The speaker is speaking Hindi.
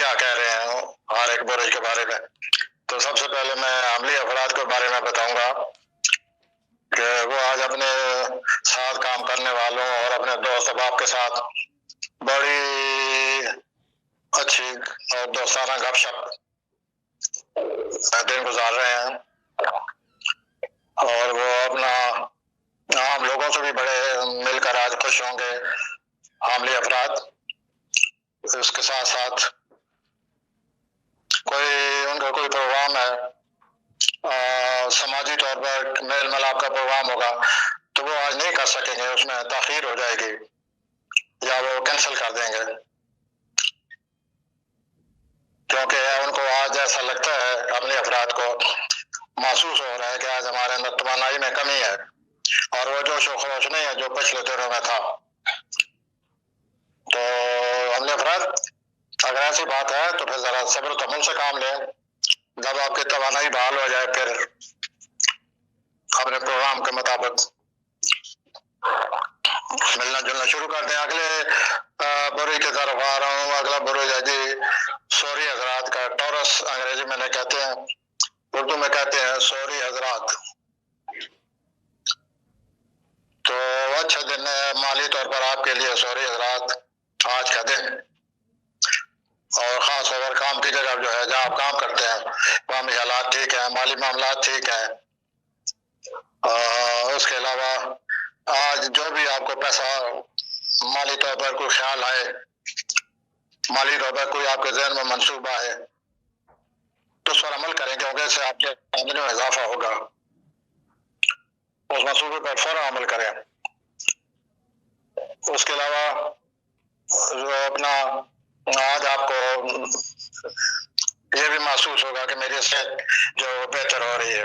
क्या कह रहे हैं हर एक बुरुज के बारे में। तो सबसे पहले मैं अमली अफराद के बारे में बताऊंगा कि वो आज अपने साथ काम करने वालों और अपने दोस्त अहबाब के साथ बड़ी अच्छी और दोस्ताना गपशप दिन गुजार रहे हैं और वो अपना आम लोगों से भी बड़े मिलकर आज खुश होंगे अमली अफराद। इसके साथ साथ उनका कोई प्रोग्राम है, समाजी तौर पर मेल मिलाप का प्रोग्राम होगा, तो वो आज नहीं कर सकेंगे, उसमें ताखीर हो जाएगी या वो कैंसिल कर देंगे, क्योंकि उनको आज ऐसा लगता है, अपने अफराद को महसूस हो रहा है कि आज हमारे अंदर तवानाई में कमी है और वो जोश व खरोश नहीं है जो पिछले दिनों में था। तो हमने अफराद, अगर ऐसी बात है तो फिर जरा सब्र तमल से काम लें। जब आपकी तवानाई बहाल हो जाए फिर अपने प्रोग्राम के मुताबिक मिलना जुलना शुरू कर दें। अगले बुरुज की तरफ आ रहा हूँ। अगला बुरुज है जी सॉरी हजरात का, टॉरस अंग्रेजी में नहीं कहते हैं, उर्दू में कहते हैं सॉरी हजरात। तो अच्छा दिन है माली तौर पर आपके लिए सॉरी हजरात, आज का दिन। और खास तौर काम की जगह जो है जहाँ आप काम करते हैं वहाँ में हालात ठीक है, माली मामला ठीक है। उसके अलावा आज जो भी आपको पैसा माली तौर पर कोई ख्याल आए, माली तौर पर कोई आपके जहन में मंसूबा है, तो उस पर अमल करें, क्योंकि इससे आपके आमदनी में इजाफा होगा। उस मंसूबे पर फौरन अमल करें। उसके अलावा जो अपना आज आपको ये भी महसूस होगा कि मेरी सेहत जो बेहतर हो रही है।